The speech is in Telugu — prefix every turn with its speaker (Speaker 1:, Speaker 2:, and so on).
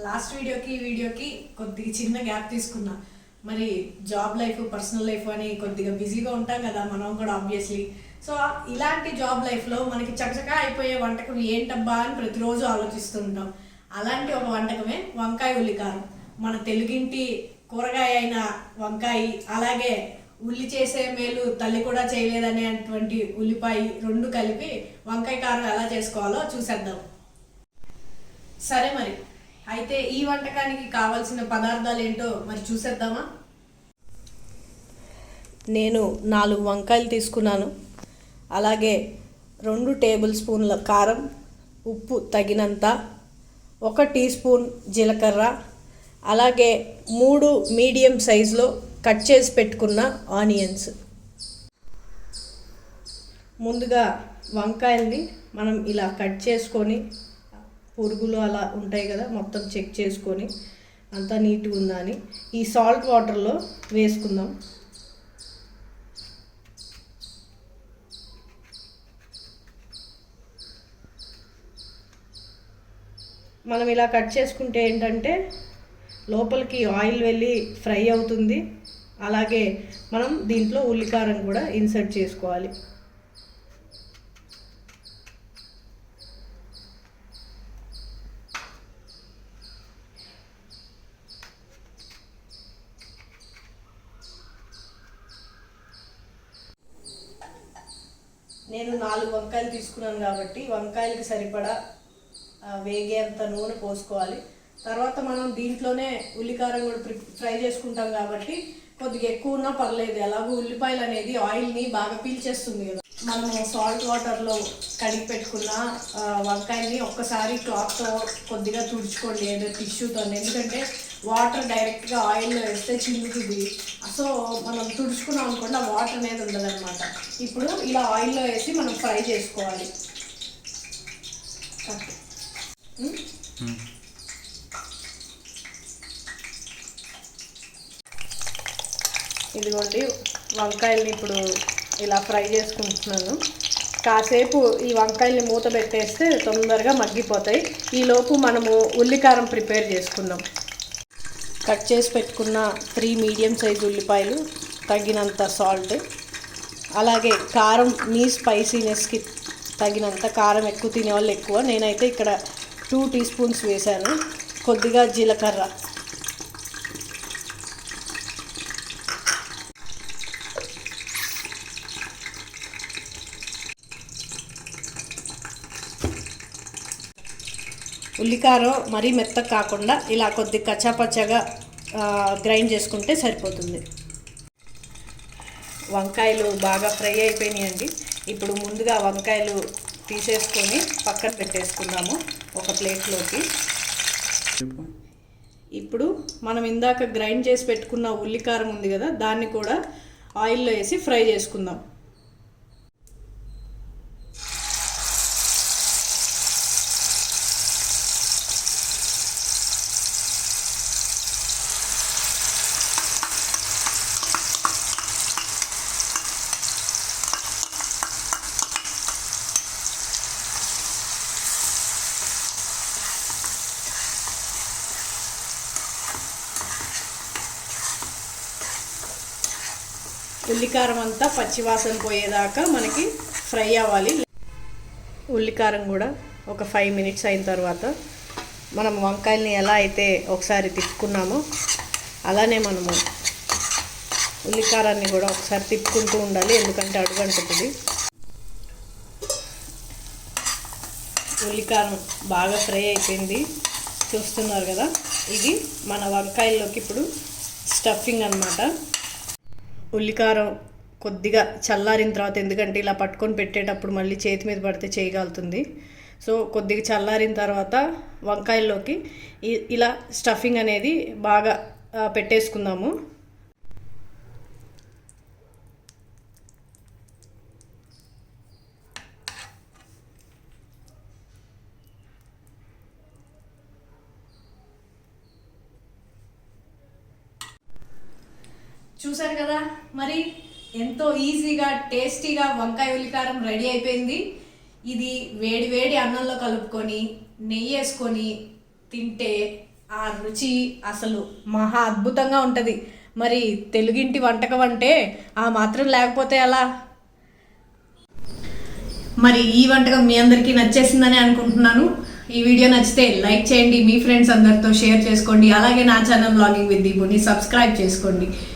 Speaker 1: లాస్ట్ వీడియోకి ఈ వీడియోకి కొద్దిగా చిన్న గ్యాప్ తీసుకున్నా. మరి జాబ్ లైఫ్ పర్సనల్ లైఫ్ అని కొద్దిగా బిజీగా ఉంటాం కదా మనం కూడా ఆబ్వియస్లీ. సో ఇలాంటి జాబ్ లైఫ్లో మనకి చకచకా అయిపోయే వంటకం ఏంటబ్బా అని ప్రతిరోజు ఆలోచిస్తూ ఉంటాం. అలాంటి ఒక వంటకమే వంకాయ ఉల్లికారం. మన తెలుగింటి కూరగాయ అయిన వంకాయ, అలాగే ఉల్లి చేసే మేలు తల్లి కూడా చేయలేదనేటువంటి ఉల్లిపాయ రెండు కలిపి వంకాయ కారం ఎలా చేసుకోవాలో చూసేద్దాం. సరే మరి అయితే ఈ వంటకానికి కావాల్సిన పదార్థాలు ఏంటో మరి చూసేద్దామా. నేను 4 వంకాయలు తీసుకున్నాను. అలాగే 2 టేబుల్ స్పూన్ల కారం, ఉప్పు తగినంత, 1 టీ స్పూన్ జీలకర్ర, అలాగే 3 మీడియం సైజులో కట్ చేసి పెట్టుకున్న ఆనియన్స్. ముందుగా వంకాయల్ని మనం ఇలా కట్ చేసుకొని, పురుగులు అలా ఉంటాయి కదా మొత్తం చెక్ చేసుకొని అంతా నీట్గా ఉందా అని ఈ సాల్ట్ వాటర్లో వేసుకుందాం. మనం ఇలా కట్ చేసుకుంటే ఏంటంటే లోపలికి ఆయిల్ వెళ్ళి ఫ్రై అవుతుంది. అలాగే మనం దీంట్లో ఉల్లికారం కూడా ఇన్సర్ట్ చేసుకోవాలి. నేను 4 వంకాయలు తీసుకున్నాను కాబట్టి వంకాయలకి సరిపడా వేగేంత నూనె పోసుకోవాలి. తర్వాత మనం దీంట్లోనే ఉల్లికారం కూడా ఫ్రై చేసుకుంటాం కాబట్టి కొద్దిగా ఎక్కువ ఉన్నా పర్లేదు. ఎలాగో ఉల్లిపాయలు అనేది ఆయిల్ని బాగా పీల్చేస్తుంది కదా. మనము సాల్ట్ వాటర్లో కడిగి పెట్టుకున్న వంకాయని ఒక్కసారి క్లాత్తో కొద్దిగా తుడుచుకోండి, ఏదో టిష్యూతో. ఎందుకంటే వాటర్ డైరెక్ట్గా ఆయిల్లో వేస్తే చిల్లుతుంది. సో మనం తుడుచుకున్నాం అనుకోండి, ఆ వాటర్ అనేది ఉండదన్నమాట. ఇప్పుడు ఇలా ఆయిల్లో వేసి మనం ఫ్రై చేసుకోవాలి. ఇదిగోండి వంకాయల్ని ఇప్పుడు ఇలా ఫ్రై చేసుకుంటున్నాను. కాసేపు ఈ వంకాయల్ని మూత పెట్టేస్తే తొందరగా మగ్గిపోతాయి. ఈలోపు మనము ఉల్లికారం ప్రిపేర్ చేసుకుందాం. కట్ చేసి పెట్టుకున్న 3 మీడియం సైజు ఉల్లిపాయలు, తగినంత సాల్ట్, అలాగే కారం మీ స్పైసీనెస్కి తగినంత. కారం ఎక్కువ తినేవాళ్ళు ఎక్కువ, నేనైతే ఇక్కడ 2 టీ స్పూన్స్ వేసాను. కొద్దిగా జీలకర్ర, ఉల్లికారం మరీ మెత్తగా కాకుండా ఇలా కొద్ది కచ్చాపచ్చగా గ్రైండ్ చేసుకుంటే సరిపోతుంది. వంకాయలు బాగా ఫ్రై అయిపోయినాయండి. ఇప్పుడు ముందుగా వంకాయలు తీసేసుకొని పక్కన పెట్టేసుకుందాము ఒక ప్లేట్లోకి. ఇప్పుడు మనం ఇందాక గ్రైండ్ చేసి పెట్టుకున్న ఉల్లికారం ఉంది కదా, దాన్ని కూడా ఆయిల్లో వేసి ఫ్రై చేసుకుందాం. ఉల్లికారం అంతా పచ్చివాసన పోయేదాకా మనకి ఫ్రై అవ్వాలి. ఉల్లికారం కూడా ఒక 5 మినిట్స్ అయిన తర్వాత మనం వంకాయల్ని ఎలా అయితే ఒకసారి తిప్పుకున్నామో అలానే మనము ఉల్లికారాన్ని కూడా ఒకసారి తిప్పుకుంటూ ఉండాలి, ఎందుకంటే అడుగంటుతుంది. ఉల్లికారం బాగా ఫ్రై అయిపోయింది, చూస్తున్నారు కదా. ఇది మన వంకాయల్లోకి ఇప్పుడు స్టఫింగ్ అన్నమాట. ఉల్లికారం కొద్దిగా చల్లారిన తర్వాత, ఎందుకంటే ఇలా పట్టుకొని పెట్టేటప్పుడు మళ్ళీ చేతి మీద పడితే చేయగలుగుతుంది. సో కొద్దిగా చల్లారిన తర్వాత వంకాయల్లోకి ఇలా స్టఫింగ్ అనేది బాగా పెట్టేసుకుందాము. చూసారు కదా, మరి ఎంతో ఈజీగా టేస్టీగా వంకాయ ఉల్లికారం రెడీ అయిపోయింది. ఇది వేడి వేడి అన్నంలో కలుపుకొని నెయ్యి వేసుకొని తింటే ఆ రుచి అసలు మహా అద్భుతంగా ఉంటుంది. మరి తెలుగింటి వంటకం అంటే ఆ మాత్రం లేకపోతే ఎలా? మరి ఈ వంటకం మీ అందరికీ నచ్చేసిందని అనుకుంటున్నాను. ఈ వీడియో నచ్చితే లైక్ చేయండి, మీ ఫ్రెండ్స్ అందరితో షేర్ చేసుకోండి. అలాగే నా ఛానల్ వ్లాగింగ్ విత్ దీపుని సబ్స్క్రైబ్ చేసుకోండి.